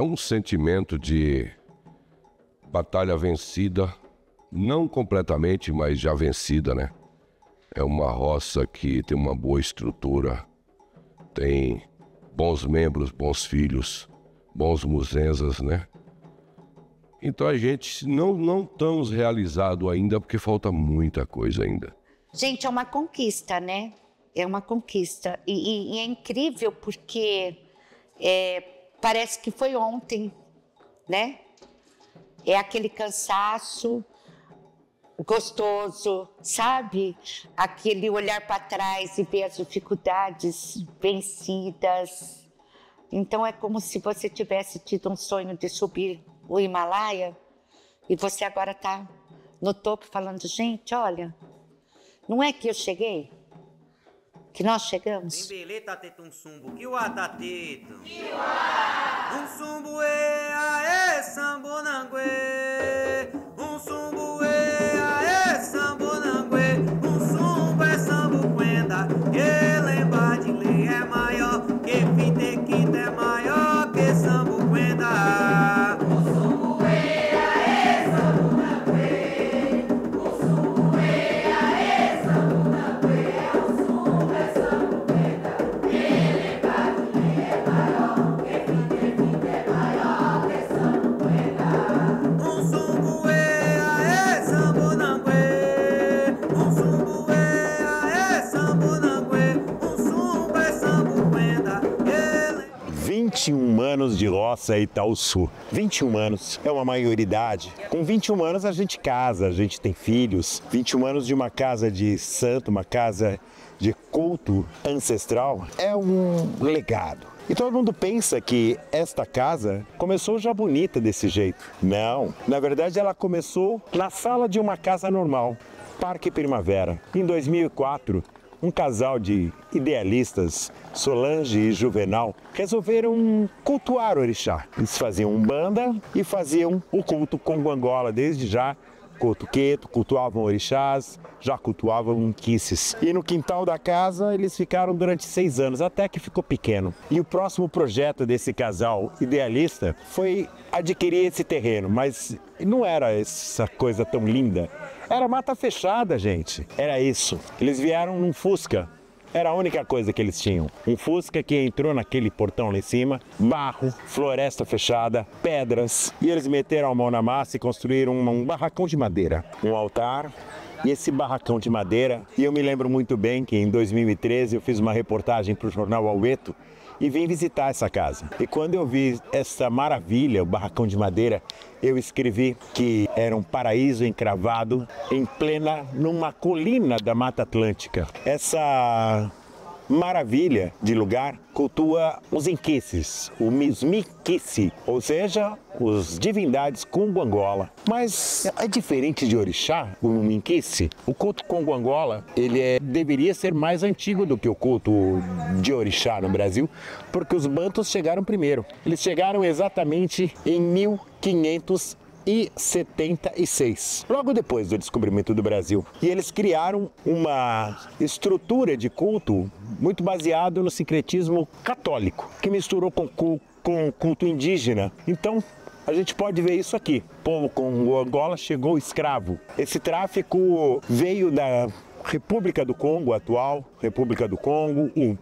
um sentimento de batalha vencida, não completamente, mas já vencida, né? É uma roça que tem uma boa estrutura, tem bons membros, bons filhos, bons muzenzas, né? Então a gente não estamos realizados ainda, porque falta muita coisa ainda. Gente, é uma conquista, né? É uma conquista. E é incrível porque parece que foi ontem, né? É aquele cansaço gostoso, sabe? Aquele olhar para trás e ver as dificuldades vencidas. Então é como se você tivesse tido um sonho de subir o Himalaia e você agora está no topo falando, gente, olha, não é que eu cheguei? Que nós chegamos? Beleta teta um sumbo, que o atateto. Um sumbo e aê sambonangue. Um sumbo e aê sambonangue. Um sumbo é sambo quenda. Que lembra de lei é maior. Que fite quinta é maior que sambo quenda. Um sumbo e aê sambonangue. Um sumbo e aê sambonangue. Um sumbo é sambo quenda. Que lembra de lei é maior. Que fite é maior que sambo quenda. Um sumbo e aê sambonangue. Um sumbo e aê sambonangue. Um sumbo é sambo quenda. 21 anos de roça Itaúsu. 21 anos é uma maioridade. Com 21 anos a gente casa, a gente tem filhos. 21 anos de uma casa de santo, uma casa de culto ancestral, é um legado. E todo mundo pensa que esta casa começou já bonita desse jeito. Não, na verdade ela começou na sala de uma casa normal, Parque Primavera. Em 2004, um casal de idealistas, Solange e Juvenal, resolveram cultuar o orixá. Eles faziam umbanda e faziam o culto Congo-Angola desde já. Culto queto, cultuavam orixás, já cultuavam quices. E no quintal da casa eles ficaram durante 6 anos, até que ficou pequeno. E o próximo projeto desse casal idealista foi adquirir esse terreno, mas não era essa coisa tão linda. Era mata fechada, gente. Era isso. Eles vieram num Fusca. Era a única coisa que eles tinham. Um Fusca que entrou naquele portão lá em cima, barro, floresta fechada, pedras. E eles meteram a mão na massa e construíram um barracão de madeira. Um altar. E esse barracão de madeira, e eu me lembro muito bem que em 2013 eu fiz uma reportagem para o jornal Aueto e vim visitar essa casa. E quando eu vi essa maravilha, o barracão de madeira, eu escrevi que era um paraíso encravado em plena, numa colina da Mata Atlântica. Essa maravilha de lugar cultua os inquices, os miquici, ou seja, os divindades Congo-Angola. Mas é diferente de orixá, o miquici. O culto Congo-Angola, deveria ser mais antigo do que o culto de orixá no Brasil, porque os bantus chegaram primeiro. Eles chegaram exatamente em 1576, logo depois do descobrimento do Brasil. E eles criaram uma estrutura de culto muito baseado no sincretismo católico, que misturou com culto indígena. Então, a gente pode ver isso aqui. O povo Congo-Angola chegou escravo. Esse tráfico veio da República do Congo atual, República do Congo, o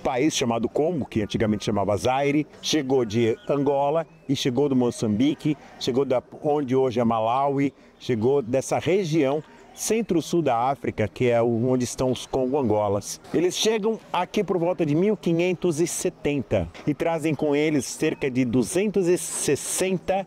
país chamado Congo, que antigamente chamava Zaire, chegou de Angola e chegou do Moçambique, chegou da onde hoje é Malawi, chegou dessa região centro-sul da África, que é onde estão os Congo-Angolas. Eles chegam aqui por volta de 1570 e trazem com eles cerca de 260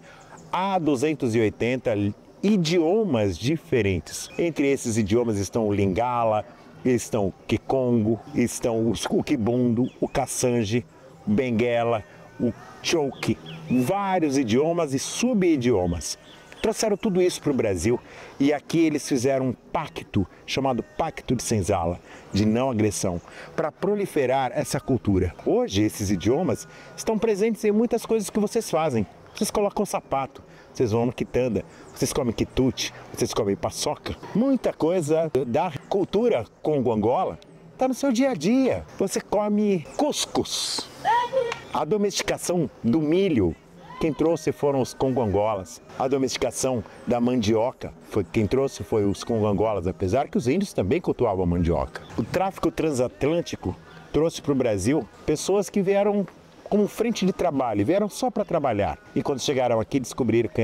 a 280 idiomas diferentes. Entre esses idiomas estão o Lingala, estão o Kikongo, estão o Kibundo, o Kassange, o Benguela, o Chouk, vários idiomas e sub-idiomas. Trouxeram tudo isso para o Brasil e aqui eles fizeram um pacto chamado Pacto de Senzala, de não agressão, para proliferar essa cultura. Hoje esses idiomas estão presentes em muitas coisas que vocês fazem. Vocês colocam sapato, vocês vão no quitanda, vocês comem quitute, vocês comem paçoca. Muita coisa da cultura Congo-Angola está no seu dia a dia. Você come cuscuz. A domesticação do milho, quem trouxe foram os congo-angolas. A domesticação da mandioca, quem trouxe foi os congo-angolas, apesar que os índios também cultuavam mandioca. O tráfico transatlântico trouxe para o Brasil pessoas que vieram como frente de trabalho, vieram só para trabalhar. E quando chegaram aqui, descobriram que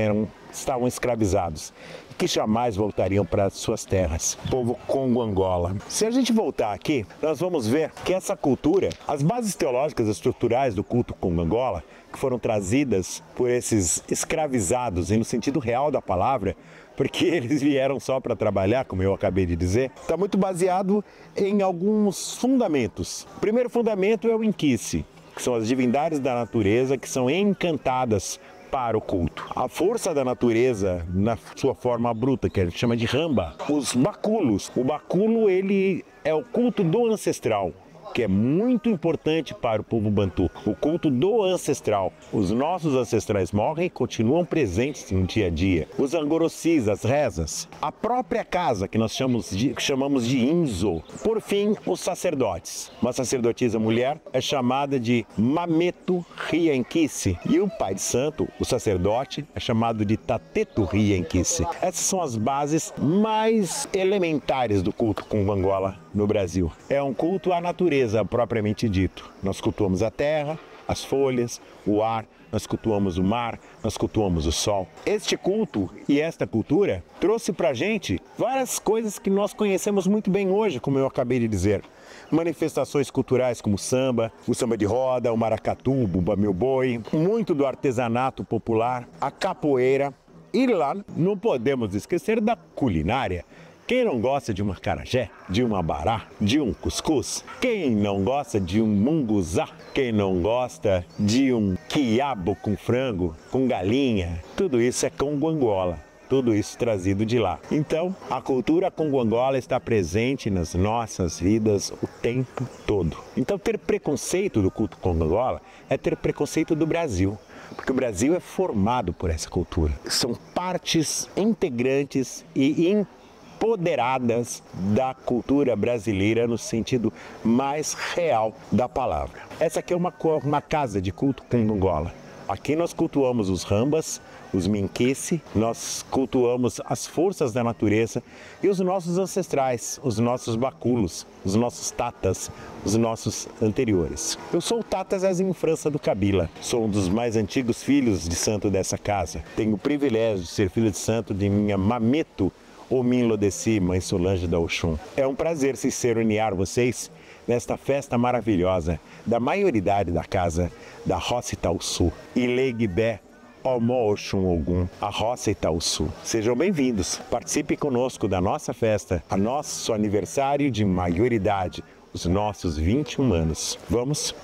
estavam escravizados e que jamais voltariam para suas terras. Povo Congo-Angola. Se a gente voltar aqui, nós vamos ver que essa cultura, as bases teológicas e estruturais do culto Congo-Angola, que foram trazidas por esses escravizados, e no sentido real da palavra, porque eles vieram só para trabalhar, como eu acabei de dizer, está muito baseado em alguns fundamentos. O primeiro fundamento é o Inquice, que são as divindades da natureza que são encantadas para o culto. A força da natureza na sua forma bruta, que a gente chama de ramba. Os baculos. O baculo, ele é o culto do ancestral, que é muito importante para o povo bantu. O culto do ancestral. Os nossos ancestrais morrem e continuam presentes no dia a dia. Os angorossis, as rezas. A própria casa, que nós chamamos de inzo. Por fim, os sacerdotes. Uma sacerdotisa mulher é chamada de Mameto Rienquice. E o pai de santo, o sacerdote, é chamado de Tateto Rienquice. Essas são as bases mais elementares do culto Congo-Angola no Brasil. É um culto à natureza, propriamente dito. Nós cultuamos a terra, as folhas, o ar, nós cultuamos o mar, nós cultuamos o sol. Este culto e esta cultura trouxe pra gente várias coisas que nós conhecemos muito bem hoje, como eu acabei de dizer. Manifestações culturais como o samba de roda, o maracatu, o bumba meu boi, muito do artesanato popular, a capoeira. E lá não podemos esquecer da culinária. Quem não gosta de um acarajé, de um abará, de um cuscuz? Quem não gosta de um munguzá? Quem não gosta de um quiabo com frango, com galinha? Tudo isso é Congo-Angola. Tudo isso trazido de lá. Então, a cultura Congo-Angola está presente nas nossas vidas o tempo todo. Então, ter preconceito do culto Congo-Angola é ter preconceito do Brasil. Porque o Brasil é formado por essa cultura. São partes integrantes e empoderadas da cultura brasileira no sentido mais real da palavra. Essa aqui é uma casa de culto Congo-Angola. Aqui nós cultuamos os rambas, os minquice, nós cultuamos as forças da natureza e os nossos ancestrais, os nossos baculos, os nossos tatas, os nossos anteriores. Eu sou o Tata Zezinho França do Kabila, sou um dos mais antigos filhos de santo dessa casa. Tenho o privilégio de ser filho de santo de minha Mameto, Omin Lodeci, Mãe Solange da Oxum. É um prazer sinceroniar vocês nesta festa maravilhosa da maioridade da casa da Roça Itaúsu. Ilegbé Omo Oxum Ogum, a Roça Itaúsu. Sejam bem-vindos, participe conosco da nossa festa, a nosso aniversário de maioridade, os nossos 21 anos. Vamos?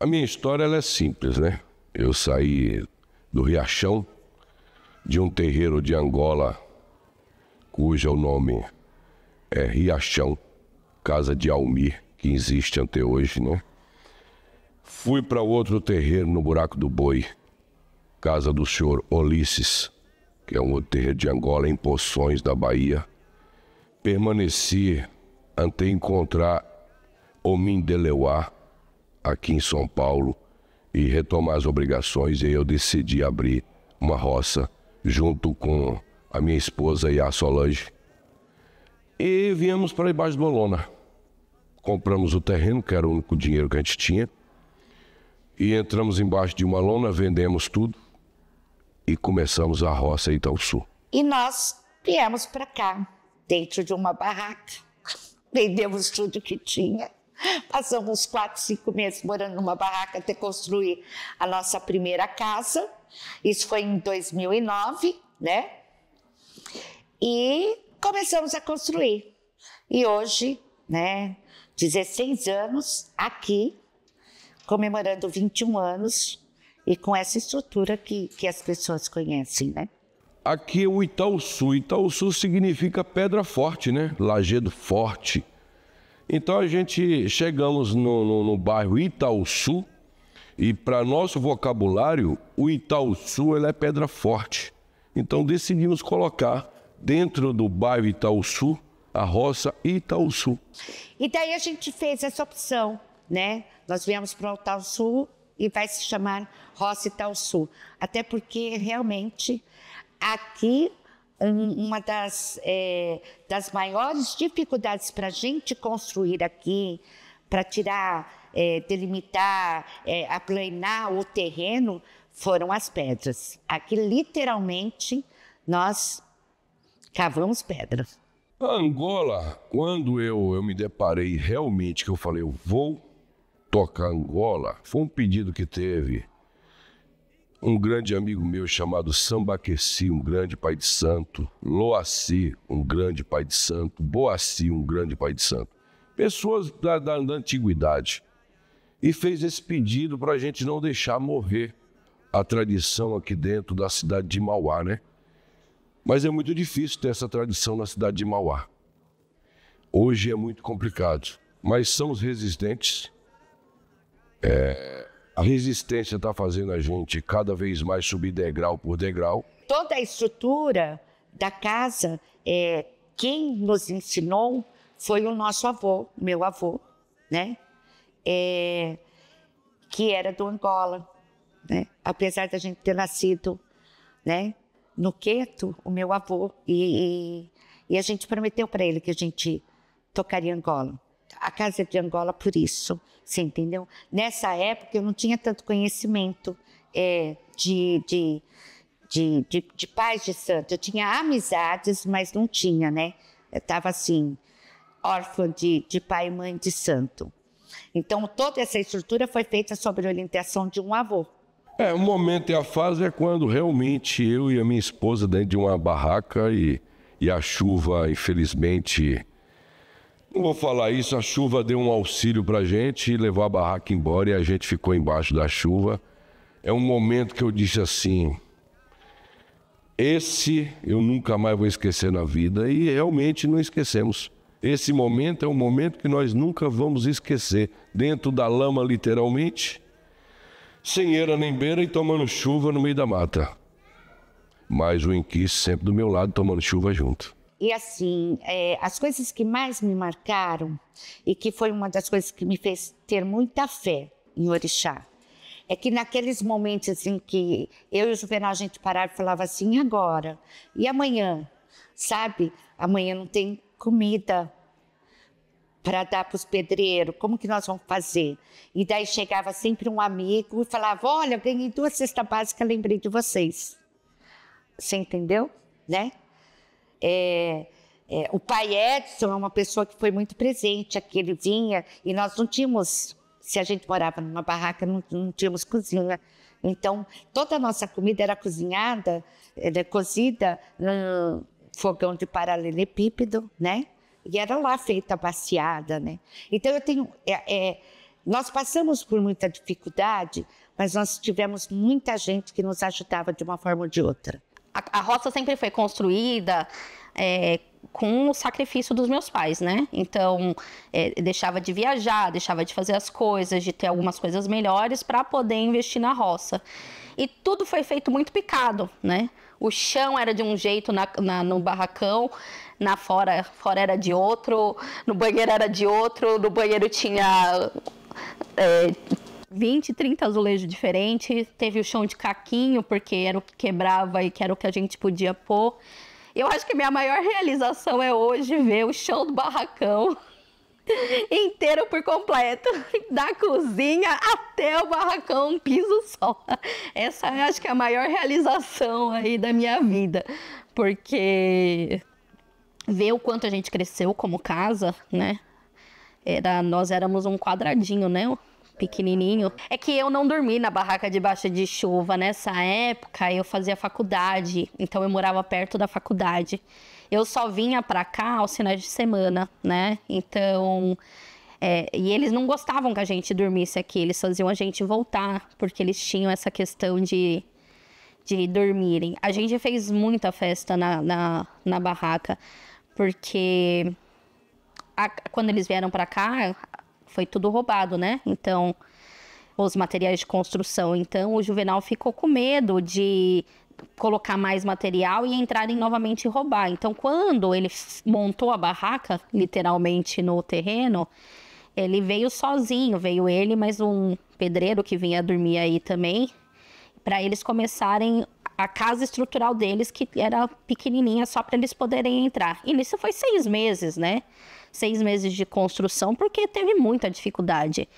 A minha história ela é simples, né? Eu saí do Riachão, de um terreiro de Angola, cujo nome é Riachão, Casa de Almir, que existe até hoje, né? Fui para outro terreiro no Buraco do Boi, Casa do Senhor Ulisses, que é um outro terreiro de Angola, em Poções, da Bahia. Permaneci até encontrar Omin Deleuá, aqui em São Paulo, e retomar as obrigações, e aí eu decidi abrir uma roça junto com a minha esposa e a Solange. E viemos para debaixo de Bolona. Compramos o terreno, que era o único dinheiro que a gente tinha, e entramos embaixo de uma lona, vendemos tudo e começamos a roça Itaúsu. E nós viemos para cá, dentro de uma barraca, vendemos tudo que tinha. Passamos uns 4, 5 meses morando numa barraca até construir a nossa primeira casa. Isso foi em 2009, né? E começamos a construir. E hoje, né, 16 anos aqui, comemorando 21 anos e com essa estrutura que as pessoas conhecem, né? Aqui é o Itaúsu. Itaúsu significa pedra forte, né? Lajedo forte. Então a gente chegamos no bairro Itaúsu e para nosso vocabulário, o Itaúsu ele é pedra forte. Então decidimos colocar dentro do bairro Itaúsu a roça Itaúsu. E daí a gente fez essa opção, né? Nós viemos para o Itaúsu e vai se chamar Roça Itaúsu. Até porque realmente aqui uma das maiores dificuldades para a gente construir aqui, para tirar, delimitar, aplanar o terreno, foram as pedras. Aqui, literalmente, nós cavamos pedras. A Angola, quando eu me deparei realmente, que eu falei, eu vou tocar Angola, foi um pedido que teve um grande amigo meu chamado Sambaqueci, um grande pai de santo, Loaci, um grande pai de santo, Boaci, um grande pai de santo. Pessoas da antiguidade. E fez esse pedido para a gente não deixar morrer a tradição aqui dentro da cidade de Mauá, né? Mas é muito difícil ter essa tradição na cidade de Mauá. Hoje é muito complicado, mas são os resistentes. A resistência está fazendo a gente cada vez mais subir degrau por degrau. Toda a estrutura da casa, quem nos ensinou foi o nosso avô, meu avô, né? Que era do Angola, né? Apesar da gente ter nascido, né, no Queto, o meu avô, e a gente prometeu para ele que a gente tocaria Angola. A casa é de Angola por isso, você entendeu? Nessa época eu não tinha tanto conhecimento de pais de santo. Eu tinha amizades, mas não tinha, né? Eu estava assim, órfã de pai e mãe de santo. Então toda essa estrutura foi feita sob a orientação de um avô. O momento e a fase é quando realmente eu e a minha esposa dentro de uma barraca e a chuva, infelizmente, não vou falar isso, a chuva deu um auxílio pra gente e levou a barraca embora e a gente ficou embaixo da chuva. É um momento que eu disse assim, esse eu nunca mais vou esquecer na vida e realmente não esquecemos. Esse momento é um momento que nós nunca vamos esquecer, dentro da lama literalmente, sem eira nem beira e tomando chuva no meio da mata. Mas o Inquis sempre do meu lado, tomando chuva junto. E assim, as coisas que mais me marcaram, e que foi uma das coisas que me fez ter muita fé em Orixá, é que naqueles momentos em que eu e o Juvenal a gente parava e falava assim, e agora? E amanhã? Sabe? Amanhã não tem comida para dar para os pedreiros, como que nós vamos fazer? E daí chegava sempre um amigo e falava, olha, eu ganhei 2 cestas básicas, lembrei de vocês. Você entendeu? Né? O pai Edson é uma pessoa que foi muito presente aqui, ele vinha e nós não tínhamos, se a gente morava numa barraca, não tínhamos cozinha. Então, toda a nossa comida era cozinhada, cozida no fogão de paralelepípedo, né? E era lá feita a baciada, né? Então, eu tenho... nós passamos por muita dificuldade, mas nós tivemos muita gente que nos ajudava de uma forma ou de outra. A roça sempre foi construída com o sacrifício dos meus pais, né? Então, deixava de viajar, deixava de fazer as coisas, de ter algumas coisas melhores para poder investir na roça. E tudo foi feito muito picado, né? O chão era de um jeito no barracão, fora era de outro, no banheiro era de outro, no banheiro tinha 20, 30 azulejos diferentes, teve o chão de caquinho, porque era o que quebrava e que era o que a gente podia pôr. Eu acho que minha maior realização é hoje ver o chão do barracão inteiro por completo, da cozinha até o barracão, um piso só. Essa eu acho que é a maior realização aí da minha vida, porque ver o quanto a gente cresceu como casa, né? Nós éramos um quadradinho, né? Pequenininho. É que eu não dormi na barraca debaixo de chuva. Nessa época eu fazia faculdade, então eu morava perto da faculdade. Eu só vinha pra cá aos finais de semana, né? Então E eles não gostavam que a gente dormisse aqui, eles faziam a gente voltar, porque eles tinham essa questão de dormirem. A gente fez muita festa na barraca, porque quando eles vieram para cá, foi tudo roubado, né? Então, os materiais de construção. Então, o Juvenal ficou com medo de colocar mais material e entrarem novamente e roubar. Então, quando ele montou a barraca, literalmente no terreno, ele veio sozinho, veio ele, mais um pedreiro que vinha dormir aí também, para eles começarem a casa estrutural deles, que era pequenininha, só para eles poderem entrar. E nisso foi 6 meses, né? 6 meses de construção, porque teve muita dificuldade.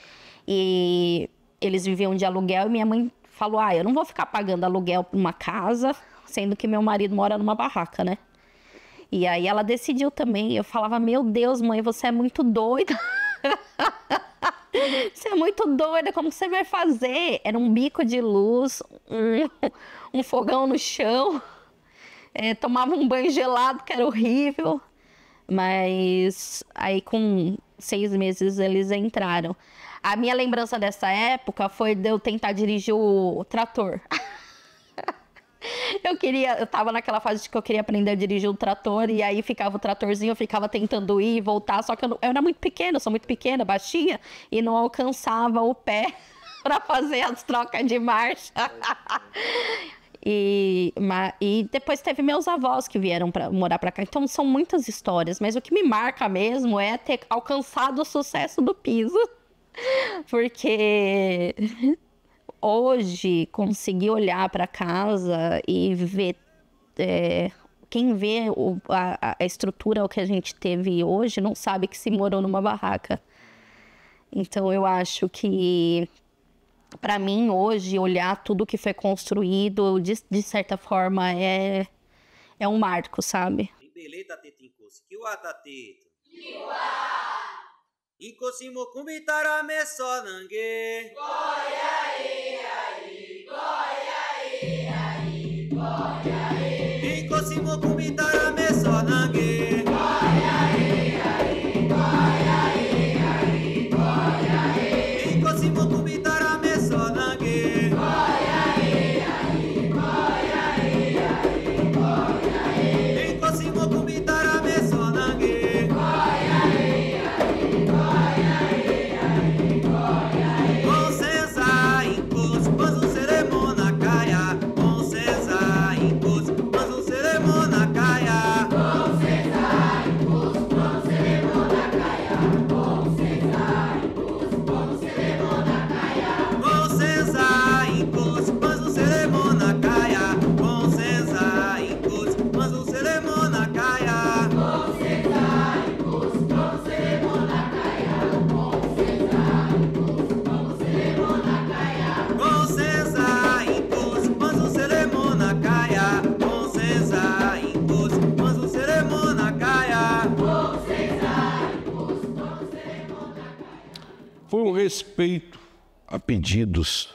E eles viviam de aluguel e minha mãe falou, eu não vou ficar pagando aluguel para uma casa, sendo que meu marido mora numa barraca, né? E aí ela decidiu também. Eu falava, meu Deus, mãe, você é muito doida. Você é muito doida, como você vai fazer? Era um bico de luz, um fogão no chão, tomava um banho gelado, que era horrível. Mas aí com 6 meses eles entraram. A minha lembrança dessa época foi de eu tentar dirigir o trator. Eu tava naquela fase de que eu queria aprender a dirigir o trator, e aí ficava o tratorzinho, eu ficava tentando ir e voltar, só que eu era muito pequena, eu sou muito pequena, baixinha, e não alcançava o pé para fazer as trocas de marcha. E depois teve meus avós que vieram morar para cá, então são muitas histórias, mas o que me marca mesmo é ter alcançado o sucesso do piso, porque hoje, conseguir olhar para casa e ver... quem vê a estrutura que a gente teve hoje não sabe que se morou numa barraca. Então, eu acho que, para mim, hoje, olhar tudo que foi construído, de certa forma, é um marco, sabe? Incosimo kumbitara mesonangue. Incosimo kumbitara mesonangue. Incosimo kumbitara mesonangue. Incosimo kumbitara mesonangue. Foi um respeito a pedidos,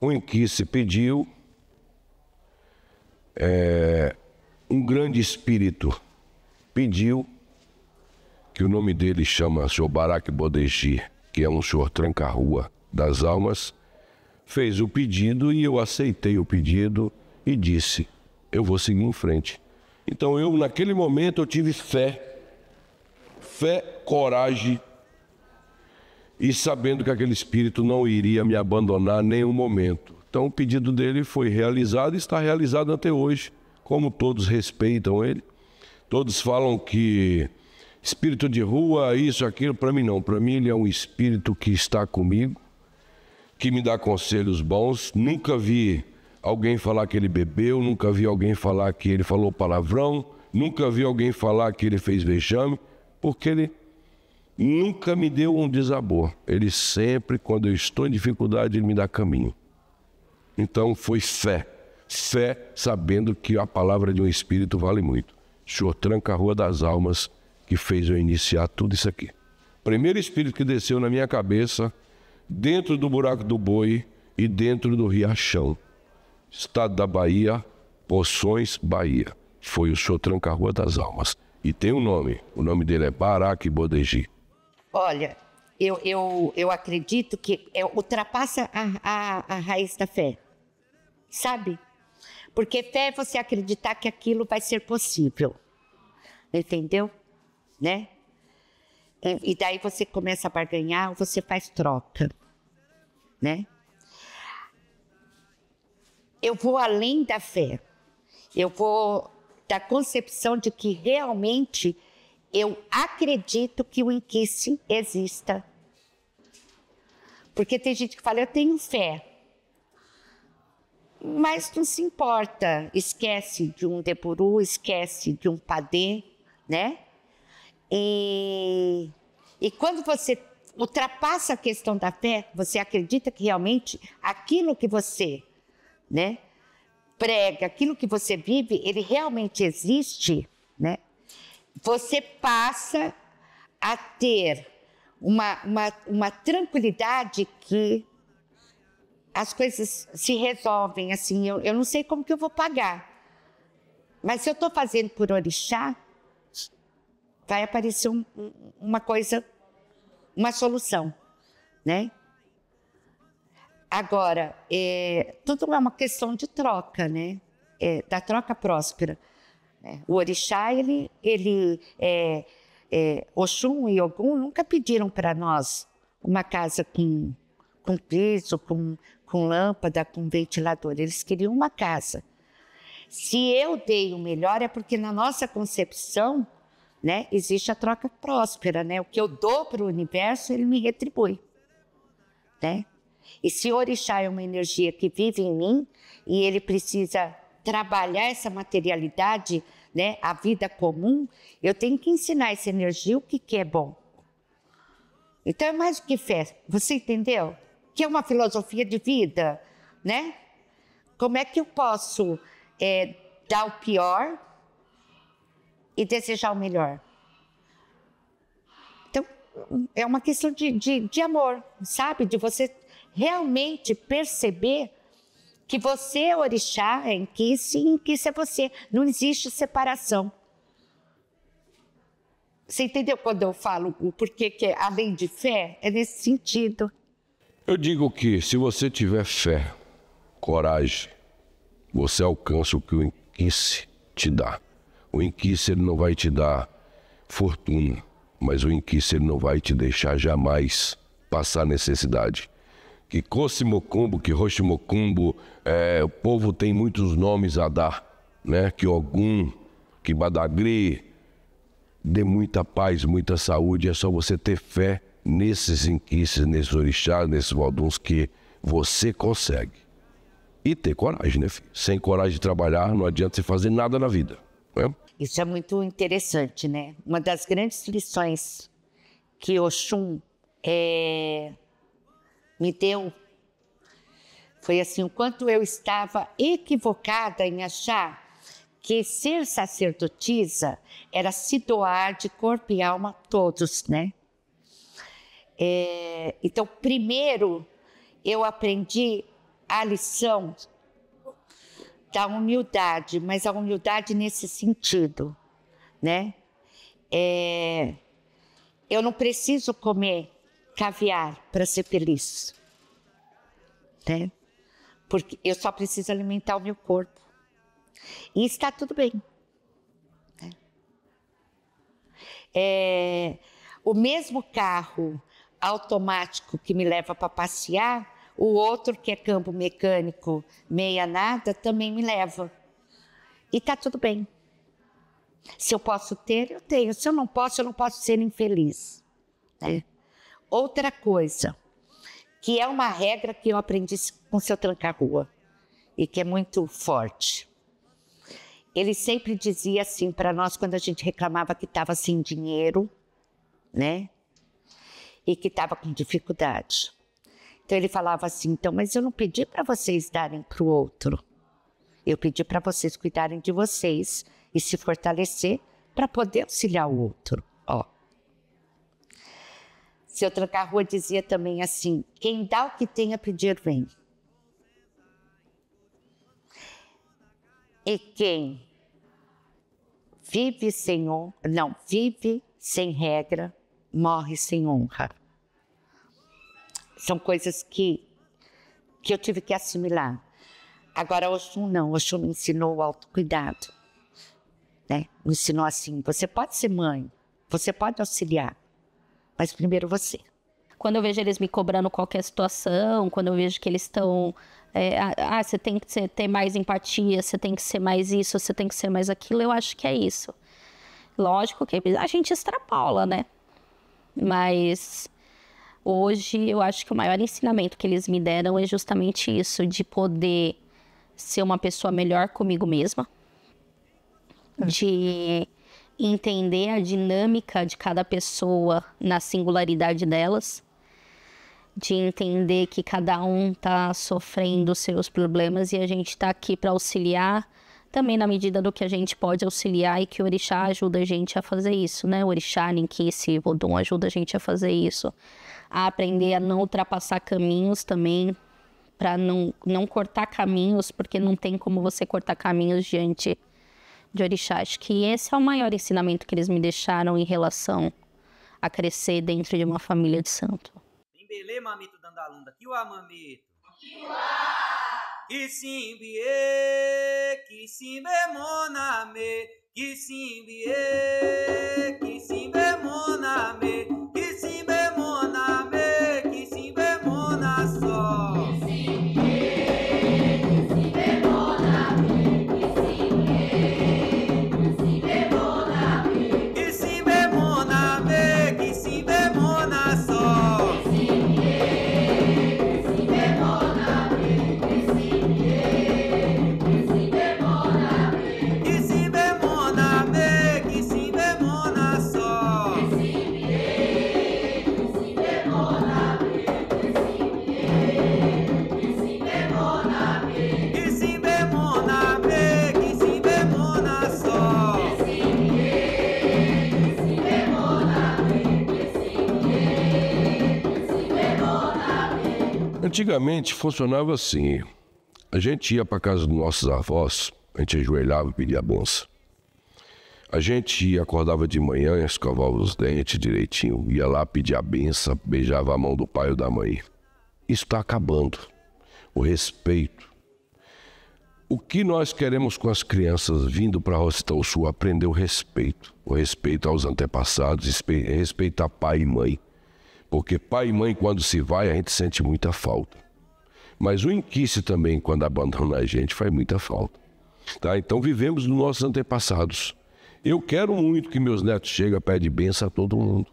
em que se pediu um grande espírito pediu que o nome dele chama Senhor Barak Bodeji, que é um senhor tranca-rua das almas, fez o pedido e eu aceitei o pedido e disse, eu vou seguir em frente. Então eu, naquele momento, eu tive fé, coragem, e sabendo que aquele espírito não iria me abandonar em nenhum momento. Então o pedido dele foi realizado e está realizado até hoje, como todos respeitam ele. Todos falam que espírito de rua, isso, aquilo, para mim não. Para mim ele é um espírito que está comigo, que me dá conselhos bons. Nunca vi alguém falar que ele bebeu, nunca vi alguém falar que ele falou palavrão, nunca vi alguém falar que ele fez vexame, porque ele nunca me deu um desabor. Ele sempre, quando eu estou em dificuldade, ele me dá caminho. Então foi fé sabendo que a palavra de um espírito vale muito. O senhor tranca-rua das almas que fez eu iniciar tudo isso aqui. Primeiro espírito que desceu na minha cabeça, dentro do buraco do boi e dentro do Riachão. Estado da Bahia, Poções, Bahia. Foi o senhor tranca-rua das almas. E tem um nome, o nome dele é Barak Bodeji. Olha, eu acredito que ultrapassa a raiz da fé, sabe? Porque fé é você acreditar que aquilo vai ser possível, entendeu? Né? E daí você começa a barganhar, você faz troca, né? Eu vou além da fé, eu vou da concepção de que realmente eu acredito que o inquice exista. Porque tem gente que fala, eu tenho fé, mas não se importa, esquece de um Depuru, esquece de um Padê, né? E quando você ultrapassa a questão da fé, você acredita que realmente aquilo que você, né, prega, aquilo que você vive, ele realmente existe, né? Você passa a ter uma tranquilidade que as coisas se resolvem, assim, eu não sei como que eu vou pagar, mas se eu estou fazendo por orixá, vai aparecer uma coisa, uma solução, né? Agora, tudo é uma questão de troca, né? Da troca próspera. O orixá, Oxum e Ogum nunca pediram para nós uma casa com piso, com lâmpada, com ventilador. Eles queriam uma casa. Se eu dei o melhor é porque na nossa concepção, né, existe a troca próspera, né? O que eu dou para o universo, ele me retribui, né? E se o orixá é uma energia que vive em mim e ele precisa trabalhar essa materialidade, né, a vida comum, eu tenho que ensinar essa energia o que é bom. Então é mais do que fé, você entendeu? Que é uma filosofia de vida, né? Como é que eu posso dar o pior e desejar o melhor? Então é uma questão de amor, sabe? De você realmente perceber que você é orixá, é inquice, e inquice é você. Não existe separação. Você entendeu quando eu falo o porquê que é além de fé? É nesse sentido. Eu digo que se você tiver fé, coragem, você alcança o que o inquice te dá. O inquice ele não vai te dar fortuna, mas o inquice ele não vai te deixar jamais passar necessidade. Que Cocimocumbo, que Roximocumbo, o povo tem muitos nomes a dar, né? Que Ogum, que Badagri, dê muita paz, muita saúde. É só você ter fé nesses inquices, nesses orixás, nesses moduns que você consegue. E ter coragem, né, filho? Sem coragem de trabalhar, não adianta você fazer nada na vida, né? Isso é muito interessante, né? Uma das grandes lições que Oxum me deu foi assim, o quanto eu estava equivocada em achar que ser sacerdotisa era se doar de corpo e alma a todos, né? Então, primeiro, eu aprendi a lição da humildade, mas a humildade nesse sentido, né? Eu não preciso comer caviar para ser feliz, né? Porque eu só preciso alimentar o meu corpo. E está tudo bem, né? O mesmo carro automático que me leva para passear, o outro que é campo mecânico, meia nada, também me leva. E está tudo bem. Se eu posso ter, eu tenho. Se eu não posso ser infeliz, né? Outra coisa, que é uma regra que eu aprendi com o seu Tranca-Rua e que é muito forte. Ele sempre dizia assim para nós quando a gente reclamava que estava sem dinheiro, né? E que estava com dificuldade. Então ele falava assim, então, mas eu não pedi para vocês darem para o outro. Eu pedi para vocês cuidarem de vocês e se fortalecer para poder auxiliar o outro. Ó. Seu Tranca-Rua dizia também assim, quem dá o que tem a pedir vem. E quem vive sem regra, morre sem honra. São coisas que eu tive que assimilar. Agora, Oxum não. Oxum me ensinou o autocuidado. Né? Me ensinou assim, você pode ser mãe, você pode auxiliar, mas primeiro você. Quando eu vejo eles me cobrando qualquer situação, quando eu vejo que eles estão... você tem que ter mais empatia, você tem que ser mais isso, você tem que ser mais aquilo, eu acho que é isso. Lógico que a gente extrapola, né? Mas hoje eu acho que o maior ensinamento que eles me deram é justamente isso, de poder ser uma pessoa melhor comigo mesma, de entender a dinâmica de cada pessoa na singularidade delas, de entender que cada um está sofrendo seus problemas e a gente está aqui para auxiliar também na medida do que a gente pode auxiliar e que o Orixá ajuda a gente a fazer isso, né? O Orixá, Ninquice, Vodun ajuda a gente a fazer isso, a aprender a não ultrapassar caminhos também, para não cortar caminhos, porque não tem como você cortar caminhos diante de Orixá. Acho que esse é o maior ensinamento que eles me deixaram em relação a crescer dentro de uma família de santo. Belê, mamito dandalunda, que o mamito. Que simbie, que simbe moname, que simbie, que simbe moname, que simbe moname, que simbe mona só. Antigamente funcionava assim, a gente ia para casa dos nossos avós, a gente ajoelhava e pedia a benção. A gente ia, acordava de manhã, escovava os dentes direitinho, ia lá pedir a benção, beijava a mão do pai ou da mãe. Isso está acabando, o respeito. O que nós queremos com as crianças vindo para a Roça Itaúsu? Aprender o respeito aos antepassados, respeitar pai e mãe. Porque pai e mãe, quando se vai, a gente sente muita falta. Mas o Inquice também, quando abandona a gente, faz muita falta. Tá? Então vivemos dos nossos antepassados. Eu quero muito que meus netos cheguem a pedir bênção a todo mundo.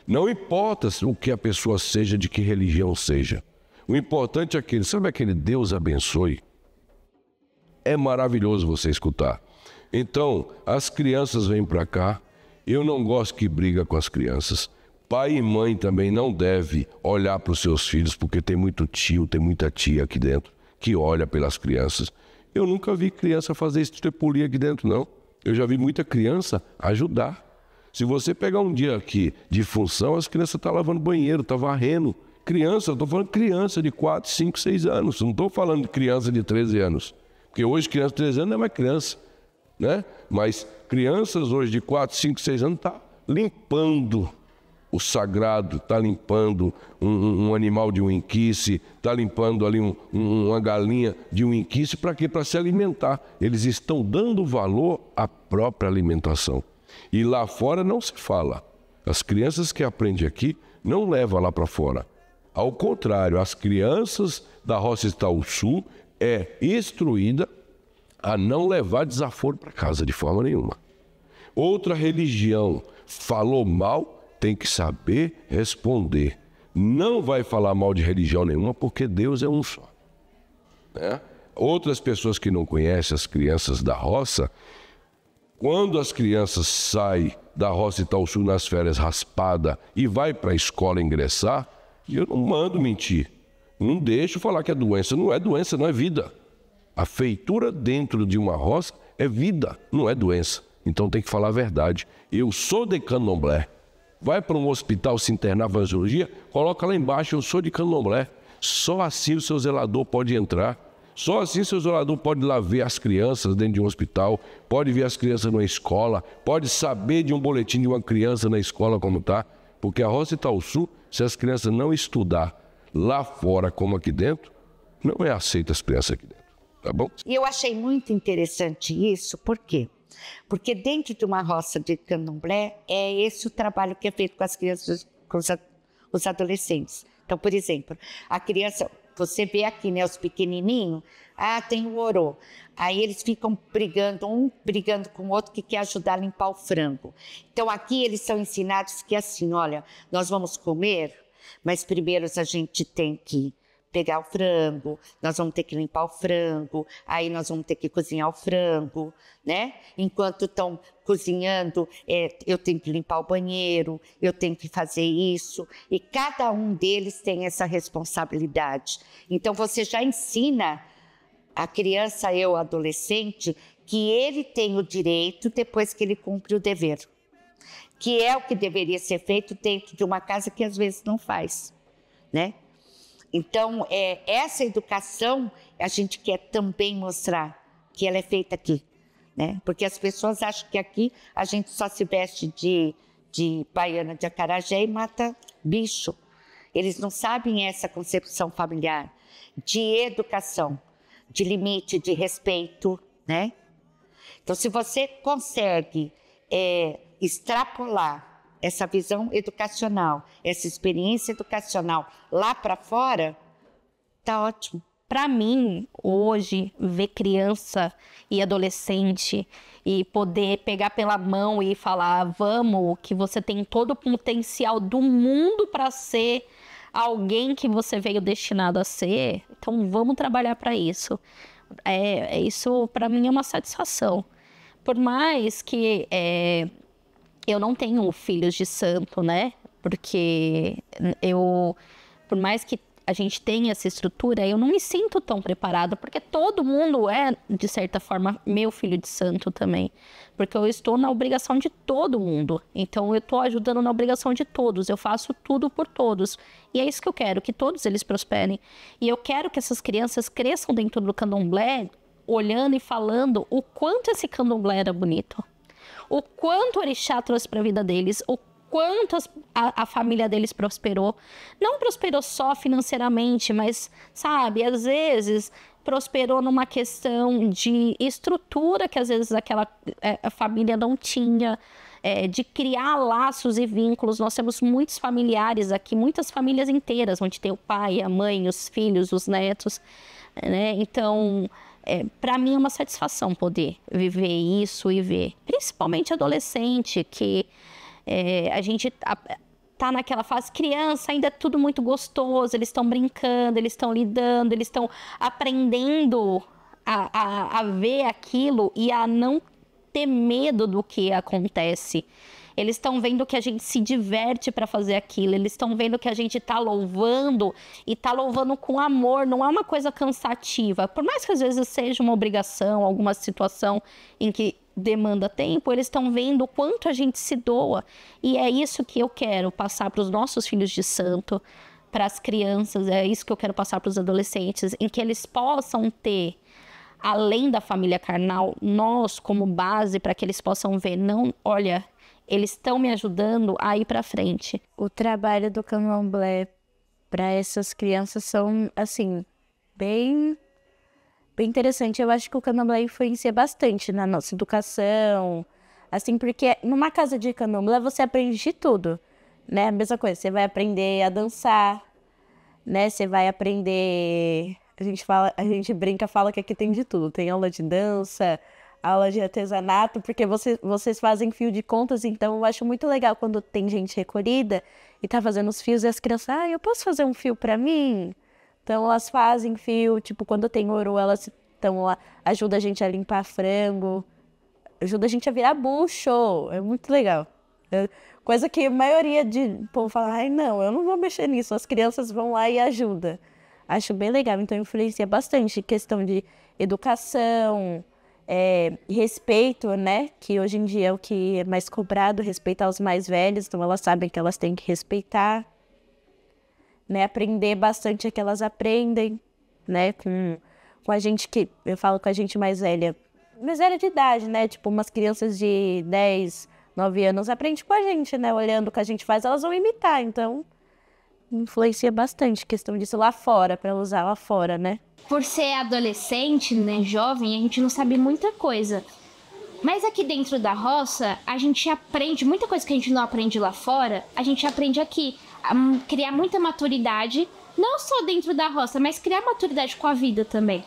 Não importa o que a pessoa seja, de que religião seja. O importante é sabe aquele Deus abençoe? É maravilhoso você escutar. Então, as crianças vêm para cá. Eu não gosto que briga com as crianças. Pai e mãe também não devem olhar para os seus filhos, porque tem muito tio, tem muita tia aqui dentro que olha pelas crianças. Eu nunca vi criança fazer estripulia aqui dentro, não. Eu já vi muita criança ajudar. Se você pegar um dia aqui de função, as crianças estão lavando banheiro, estão varrendo. Criança, eu estou falando de criança de 4, 5, 6 anos. Não estou falando de criança de 13 anos. Porque hoje criança de 13 anos não é mais criança, né? Mas crianças hoje de 4, 5, 6 anos estão limpando o sagrado, está limpando um animal de um Inquice, está limpando ali uma galinha de um Inquice, para quê? Para se alimentar. Eles estão dando valor à própria alimentação. E lá fora não se fala. As crianças que aprendem aqui não levam lá para fora. Ao contrário, as crianças da Roça Itaúsu é instruída a não levar desaforo para casa de forma nenhuma. Outra religião falou mal, tem que saber responder. Não vai falar mal de religião nenhuma, porque Deus é um só. Né? Outras pessoas que não conhecem as crianças da roça, quando as crianças saem da Roça Itaúsu nas férias raspada e vai para a escola ingressar, eu não mando mentir. Não deixo falar que é doença. Não é doença, não é vida. A feitura dentro de uma roça é vida, não é doença. Então tem que falar a verdade. Eu sou de Candomblé. Vai para um hospital se internar para cirurgia, coloca lá embaixo, eu sou de Candomblé. Só assim o seu zelador pode entrar. Só assim o seu zelador pode ir lá ver as crianças dentro de um hospital, pode ver as crianças numa escola, pode saber de um boletim de uma criança na escola como está. Porque a roça Itaúsu, se as crianças não estudar lá fora como aqui dentro, não é aceita as crianças aqui dentro, tá bom? E eu achei muito interessante isso, por quê? Porque dentro de uma roça de candomblé, é esse o trabalho que é feito com as crianças, com os adolescentes. Então, por exemplo, a criança, você vê aqui, né, os pequenininhos, tem o orô. Aí eles ficam brigando, um brigando com o outro que quer ajudar a limpar o frango. Então, aqui eles são ensinados que assim, olha, nós vamos comer, mas primeiro a gente tem que pegar o frango, nós vamos ter que limpar o frango, aí nós vamos ter que cozinhar o frango, né? Enquanto estão cozinhando, eu tenho que limpar o banheiro, eu tenho que fazer isso, e cada um deles tem essa responsabilidade. Então você já ensina a criança e o adolescente que ele tem o direito depois que ele cumpre o dever, que é o que deveria ser feito dentro de uma casa que às vezes não faz, né? Então, essa educação a gente quer também mostrar que ela é feita aqui, né? Porque as pessoas acham que aqui a gente só se veste de baiana de acarajé e mata bicho. Eles não sabem essa concepção familiar de educação, de limite, de respeito, né? Então, se você consegue extrapolar essa visão educacional, essa experiência educacional lá para fora, tá ótimo. Para mim, hoje, ver criança e adolescente e poder pegar pela mão e falar, vamos, que você tem todo o potencial do mundo para ser alguém que você veio destinado a ser, então vamos trabalhar para isso. Isso, para mim, é uma satisfação. Por mais que eu não tenho filhos de santo, né? Porque por mais que a gente tenha essa estrutura, eu não me sinto tão preparada, porque todo mundo é, de certa forma, meu filho de santo também. Porque eu estou na obrigação de todo mundo. Então, eu estou ajudando na obrigação de todos. Eu faço tudo por todos. E é isso que eu quero, que todos eles prosperem. E eu quero que essas crianças cresçam dentro do candomblé, olhando e falando o quanto esse candomblé era bonito. O quanto o orixá trouxe para a vida deles, o quanto a família deles prosperou. Não prosperou só financeiramente, mas, sabe, às vezes prosperou numa questão de estrutura que às vezes a família não tinha, de criar laços e vínculos. Nós temos muitos familiares aqui, muitas famílias inteiras, onde tem o pai, a mãe, os filhos, os netos, né? Então, para mim é uma satisfação poder viver isso e ver, principalmente adolescente, que a gente tá naquela fase, criança, ainda é tudo muito gostoso, eles estão brincando, eles estão lidando, eles estão aprendendo a ver aquilo e a não ter medo do que acontece. Eles estão vendo que a gente se diverte para fazer aquilo, eles estão vendo que a gente está louvando e está louvando com amor, não é uma coisa cansativa. Por mais que às vezes seja uma obrigação, alguma situação em que demanda tempo, eles estão vendo o quanto a gente se doa. E é isso que eu quero passar para os nossos filhos de santo, para as crianças, é isso que eu quero passar para os adolescentes, em que eles possam ter, além da família carnal, nós como base para que eles possam ver, não, olha, eles estão me ajudando a ir para frente. O trabalho do candomblé para essas crianças são, assim, bem interessante. Eu acho que o candomblé influencia bastante na nossa educação, assim, porque numa casa de candomblé você aprende de tudo, né? A mesma coisa, você vai aprender a dançar, né? Você vai aprender... A gente brinca, fala que aqui tem de tudo. Tem aula de dança, aula de artesanato, porque vocês fazem fio de contas, então eu acho muito legal quando tem gente recolhida e tá fazendo os fios e as crianças, eu posso fazer um fio pra mim? Então elas fazem fio, tipo, quando tem ouro, elas estão lá, ajuda a gente a limpar frango, ajuda a gente a virar bucho, é muito legal. Coisa que a maioria de povo fala, ai não, eu não vou mexer nisso, as crianças vão lá e ajudam. Acho bem legal, então influencia bastante questão de educação, respeito, né? Que hoje em dia é o que é mais cobrado, respeitar os mais velhos, então elas sabem que elas têm que respeitar, né? Aprender bastante é que elas aprendem, né? Com a gente que, eu falo com a gente mais velha de idade, né? Tipo umas crianças de 10, 9 anos aprende com a gente, né? Olhando o que a gente faz, elas vão imitar. Então, influencia bastante a questão disso lá fora, para usar lá fora, né? Por ser adolescente, né, jovem, a gente não sabe muita coisa. Mas aqui dentro da roça, a gente aprende muita coisa que a gente não aprende lá fora, a gente aprende aqui a criar muita maturidade, não só dentro da roça, mas criar maturidade com a vida também,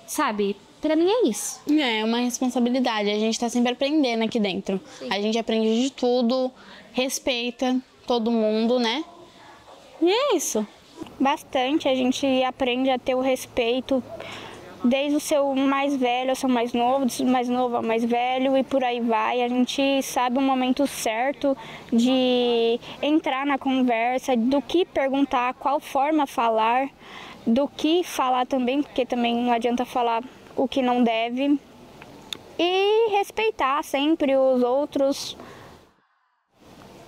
sabe? Pra mim é isso. É uma responsabilidade, a gente tá sempre aprendendo aqui dentro. Sim. A gente aprende de tudo, respeita todo mundo, né? E é isso. Bastante, a gente aprende a ter o respeito desde o seu mais velho ao seu mais novo, do mais novo ao mais velho e por aí vai. A gente sabe o momento certo de entrar na conversa, do que perguntar, qual forma falar, do que falar também, porque também não adianta falar o que não deve. E respeitar sempre os outros,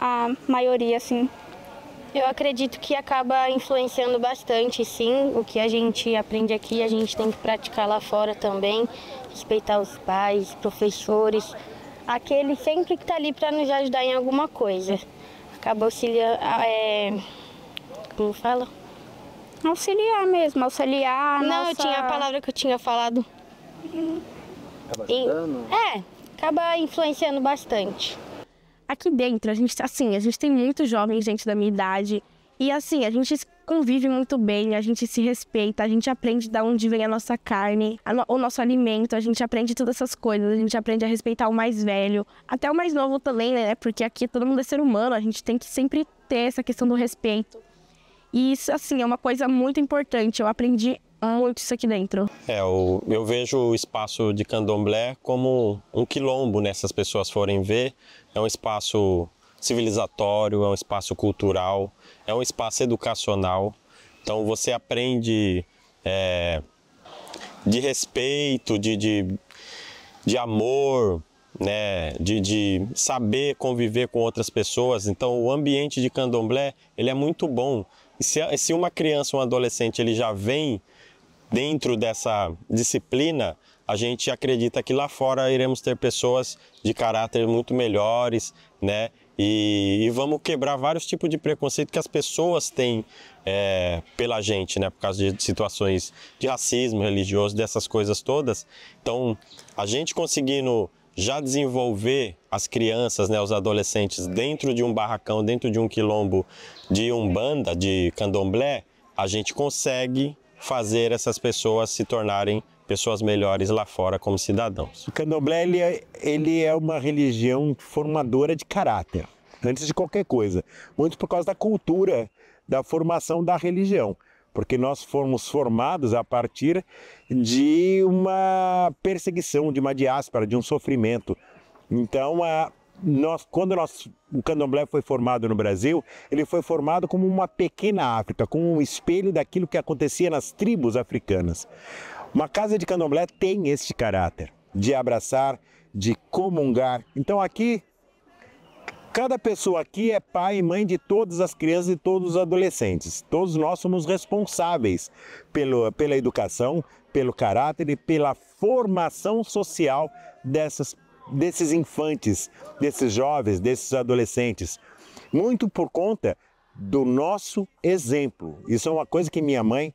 a maioria, assim. Eu acredito que acaba influenciando bastante, sim. O que a gente aprende aqui, a gente tem que praticar lá fora também. Respeitar os pais, professores. Aquele sempre que está ali para nos ajudar em alguma coisa. Acaba auxiliando, como fala? Auxiliar mesmo, auxiliar. Não, eu tinha a palavra que eu tinha falado. Acaba influenciando bastante. Aqui dentro, a gente tem muitos jovens, gente da minha idade, e assim, a gente convive muito bem, a gente se respeita, a gente aprende de onde vem a nossa carne, o nosso alimento, a gente aprende todas essas coisas, a gente aprende a respeitar o mais velho, até o mais novo também, né, porque aqui todo mundo é ser humano, a gente tem que sempre ter essa questão do respeito. E isso, assim, é uma coisa muito importante, eu aprendi muito isso aqui dentro. Eu vejo o espaço de Candomblé como um quilombo, né? Se as pessoas forem ver, é um espaço civilizatório, é um espaço cultural, é um espaço educacional. Então você aprende de respeito, de amor, né? De saber conviver com outras pessoas. Então o ambiente de Candomblé, ele é muito bom. E se uma criança ou um adolescente ele já vem dentro dessa disciplina, a gente acredita que lá fora iremos ter pessoas de caráter muito melhores, né? E vamos quebrar vários tipos de preconceito que as pessoas têm pela gente, né? Por causa de situações de racismo religioso, dessas coisas todas. Então, a gente conseguindo já desenvolver as crianças, né, os adolescentes dentro de um barracão, dentro de um quilombo de umbanda, de candomblé, a gente consegue fazer essas pessoas se tornarem pessoas melhores lá fora como cidadãos. O candomblé ele é uma religião formadora de caráter, antes de qualquer coisa. Muito por causa da cultura, da formação da religião. Porque nós fomos formados a partir de uma perseguição, de uma diáspora, de um sofrimento. Então, quando o candomblé foi formado no Brasil, ele foi formado como uma pequena África, como um espelho daquilo que acontecia nas tribos africanas. Uma casa de candomblé tem este caráter de abraçar, de comungar. Então aqui, cada pessoa aqui é pai e mãe de todas as crianças e todos os adolescentes. Todos nós somos responsáveis pela educação, pelo caráter e pela formação social desses infantes, desses jovens, desses adolescentes. Muito por conta do nosso exemplo. Isso é uma coisa que minha mãe,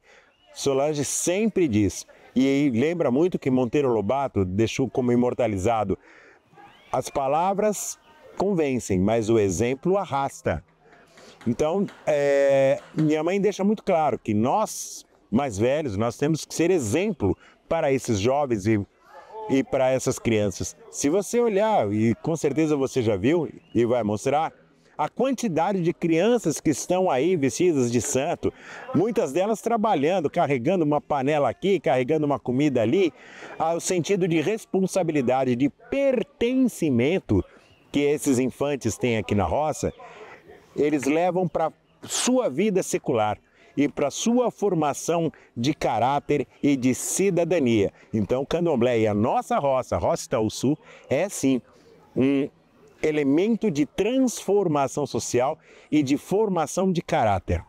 Solange, sempre diz. E lembra muito que Monteiro Lobato deixou como imortalizado: as palavras convencem, mas o exemplo arrasta. Então, minha mãe deixa muito claro que nós, mais velhos, nós temos que ser exemplo para esses jovens e para essas crianças. Se você olhar, e com certeza você já viu e vai mostrar, a quantidade de crianças que estão aí vestidas de santo, muitas delas trabalhando, carregando uma panela aqui, carregando uma comida ali, ao sentido de responsabilidade, de pertencimento que esses infantes têm aqui na roça, eles levam para sua vida secular e para sua formação de caráter e de cidadania. Então, o candomblé e a nossa roça, a Roça Itaúsu, é sim um elemento de transformação social e de formação de caráter.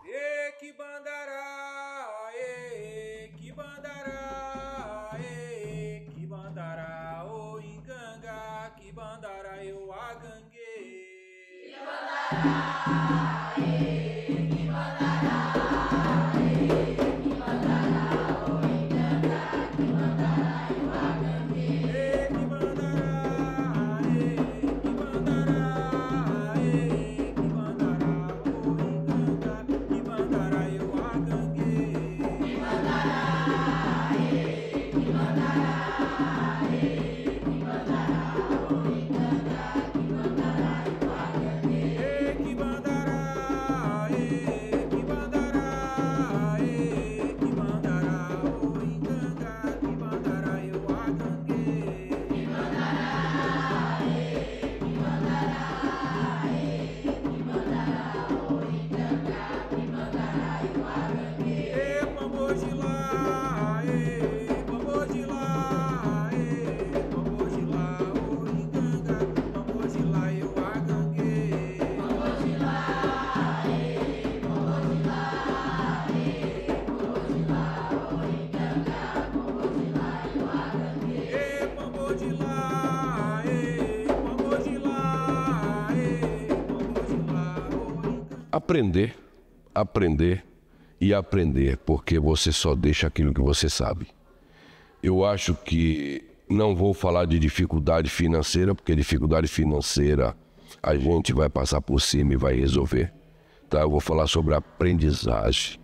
O Inganga, que bandara eu aganguei. aprender, aprender e aprender, porque você só deixa aquilo que você sabe. Eu acho que não vou falar de dificuldade financeira, porque dificuldade financeira a gente vai passar por cima e vai resolver. Tá? Eu vou falar sobre aprendizagem.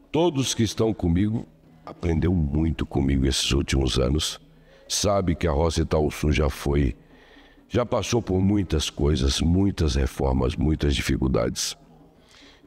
Todos que estão comigo aprendeu muito comigo esses últimos anos. Sabe que a Roça Itaúsu já passou por muitas coisas, muitas reformas, muitas dificuldades.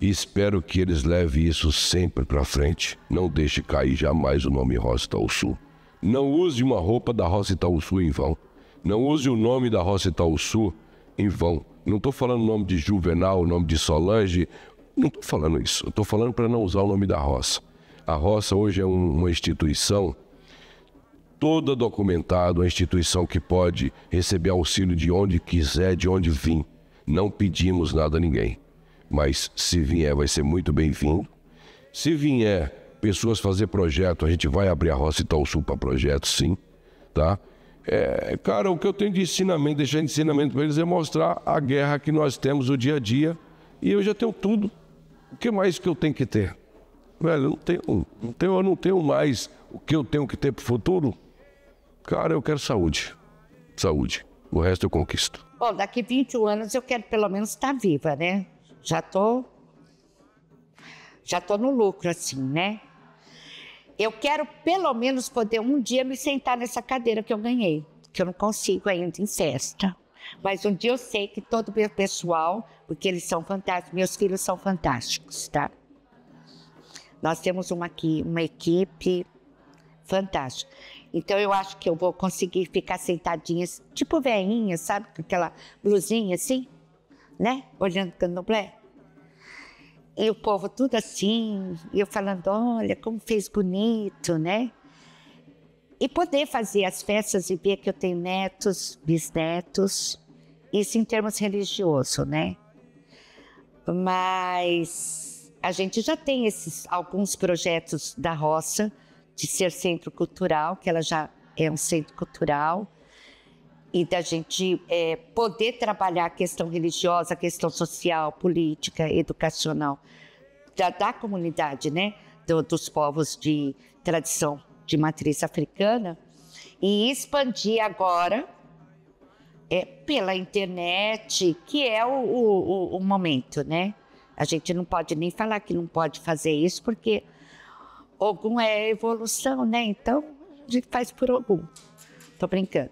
E espero que eles levem isso sempre para frente. Não deixe cair jamais o nome Roça Itaúsu. Não use uma roupa da Roça Itaúsu em vão. Não use o nome da Roça Itaúsu em vão. Não estou falando o nome de Juvenal, o nome de Solange. Não estou falando isso. Eu estou falando para não usar o nome da roça. A roça hoje é uma instituição toda documentada, uma instituição que pode receber auxílio de onde quiser, de onde vir. Não pedimos nada a ninguém. Mas se vier, vai ser muito bem-vindo. Se vier pessoas fazer projeto, a gente vai abrir a Roça Itaúsu para projeto, sim. Tá? Cara, o que eu tenho de ensinamento, deixar de ensinamento para eles é mostrar a guerra que nós temos o dia a dia. E eu já tenho tudo. O que mais que eu tenho que ter? Velho, eu não tenho mais o que eu tenho que ter para o futuro. Cara, eu quero saúde. Saúde. O resto eu conquisto. Bom, daqui 21 anos eu quero pelo menos estar viva, né? Já tô no lucro, assim, né? Eu quero pelo menos poder um dia me sentar nessa cadeira que eu ganhei, que eu não consigo ainda em festa. Mas um dia eu sei que todo o meu pessoal, porque eles são fantásticos, meus filhos são fantásticos, tá? Nós temos uma equipe fantástica. Então eu acho que eu vou conseguir ficar sentadinha, tipo veinha, sabe? Com aquela blusinha assim, né? Olhando candomblé. E o povo tudo assim, e eu falando, olha, como fez bonito, né? E poder fazer as festas e ver que eu tenho netos, bisnetos, isso em termos religiosos, né? Mas a gente já tem alguns projetos da roça, de ser centro cultural, que ela já é um centro cultural, e da gente poder trabalhar a questão religiosa, a questão social, política, educacional da comunidade, né? Dos povos de tradição de matriz africana, e expandir agora pela internet, que é o momento, né? A gente não pode nem falar que não pode fazer isso, porque Ogum é evolução, né? Então, a gente faz por Ogum. Tô brincando.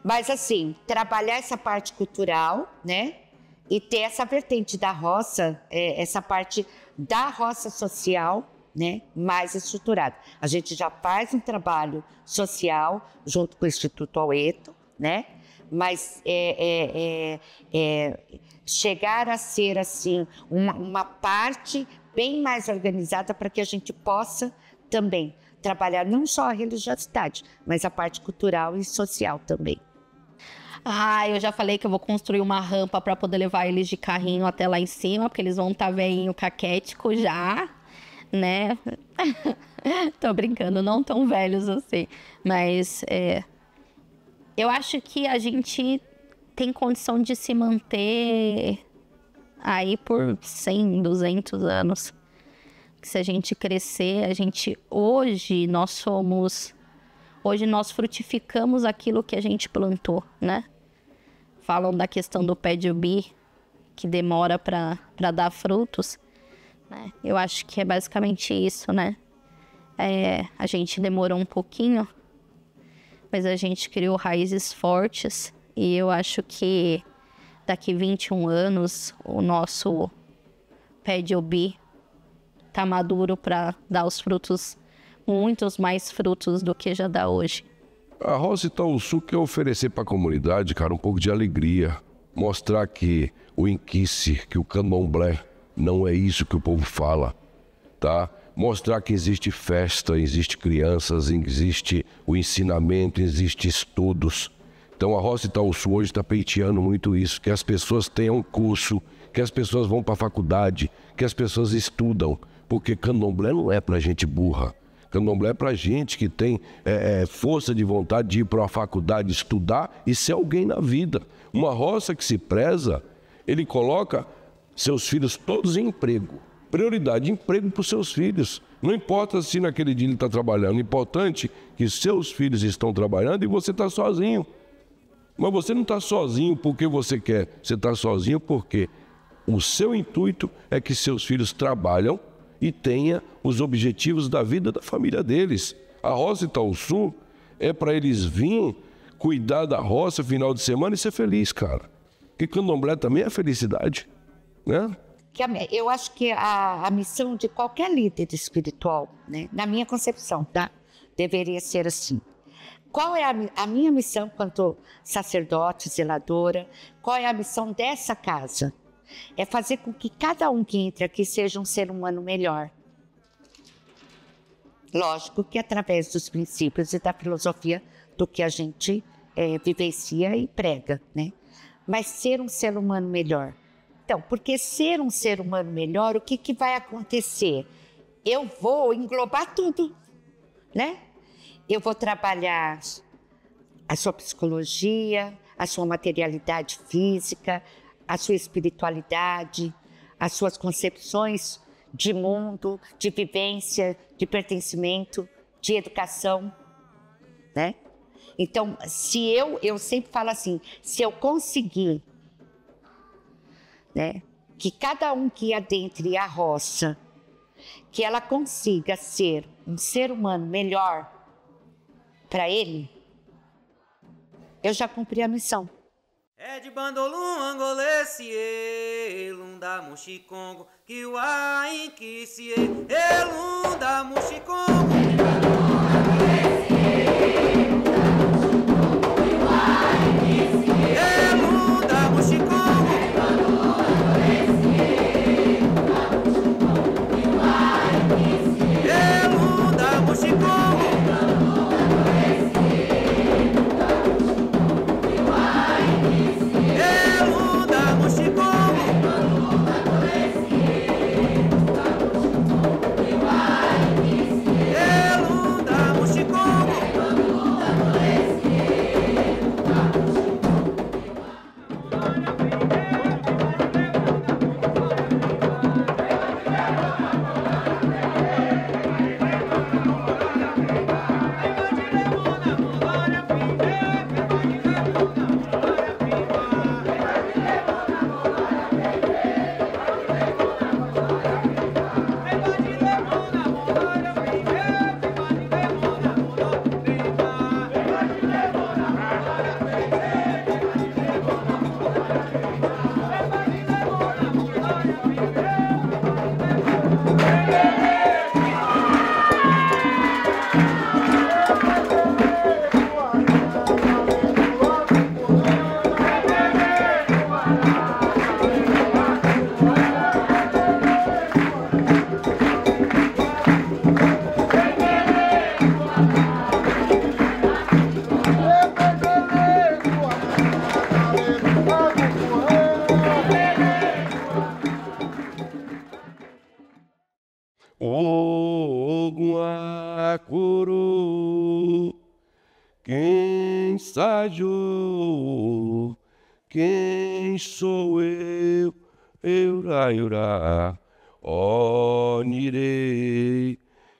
Mas, assim, trabalhar essa parte cultural, né? E ter essa vertente da roça, essa parte da roça social, né? Mais estruturada. A gente já faz um trabalho social junto com o Instituto Aueto, né? Mas chegar a ser, assim, uma parte bem mais organizada para que a gente possa também trabalhar não só a religiosidade, mas a parte cultural e social também. Eu já falei que eu vou construir uma rampa para poder levar eles de carrinho até lá em cima, porque eles vão estar velhinho caquético já, né? Tô brincando, não tão velhos assim. Mas eu acho que a gente tem condição de se manter aí por 100, 200 anos. Se a gente crescer, hoje nós frutificamos aquilo que a gente plantou, né? Falam da questão do pé de ubi, que demora para dar frutos, né? Eu acho que é basicamente isso, né? A gente demorou um pouquinho, mas a gente criou raízes fortes, e eu acho que daqui 21 anos o nosso pé de ubi tá maduro para dar os frutos, muitos mais frutos do que já dá hoje. A Roça Itaúsu quer oferecer para a comunidade, cara, um pouco de alegria. Mostrar que o inquice, que o candomblé não é isso que o povo fala, tá? Mostrar que existe festa, existe crianças, existe o ensinamento, existe estudos. Então a Roça Itaúsu hoje está pleiteando muito isso, que as pessoas tenham curso, que as pessoas vão para a faculdade, que as pessoas estudam, porque candomblé não é para gente burra. Candomblé é para gente que tem força de vontade de ir para uma faculdade, estudar e ser alguém na vida. Uma roça que se preza, ele coloca seus filhos todos em emprego. Prioridade, emprego para os seus filhos. Não importa se naquele dia ele está trabalhando, o importante é que seus filhos estão trabalhando e você está sozinho. Mas você não está sozinho porque você quer, você está sozinho porque o seu intuito é que seus filhos trabalham e tenham os objetivos da vida da família deles. A Roça Itaúsu é para eles virem cuidar da roça final de semana e ser feliz, cara. Porque candomblé também é felicidade, né? Eu acho que a missão de qualquer líder espiritual, né, na minha concepção, tá, deveria ser assim. Qual é a minha missão quanto sacerdote, zeladora? Qual é a missão dessa casa? É fazer com que cada um que entre aqui seja um ser humano melhor. Lógico que através dos princípios e da filosofia do que a gente vivencia e prega, né? Mas ser um ser humano melhor. Então, porque ser um ser humano melhor, o que vai acontecer? Eu vou englobar tudo, né? Eu vou trabalhar a sua psicologia, a sua materialidade física, a sua espiritualidade, as suas concepções de mundo, de vivência, de pertencimento, de educação, né? Então, se eu sempre falo assim, se eu conseguir, né, que cada um que adentre a roça, que ela consiga ser um ser humano melhor para ele, eu já cumpri a missão. É de bandolum, angolese, lunda, muxicongo, que o ain que se lunda, muxicongo. Oguacuru, quem ensaiou, quem sou eu, Eura, onirei,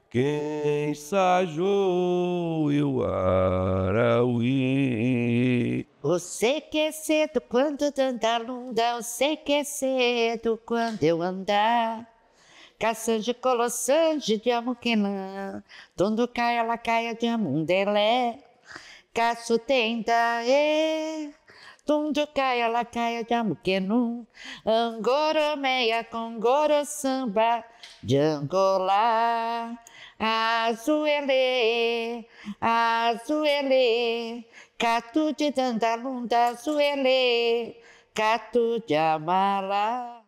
quem ensaiou, eu arauí. Eu sei que é cedo quando andar lunda, eu sei que é cedo quando eu andar. Caçange, colossange, de amuquenã, tundo caia, ela caia de amundelé. Caço tenda, tundo caia, ela caia de amuquenum. Angoromeia, congoro, samba, de Angola. Azuele, azuele, catu de dandalunda, azuele, catu de amala.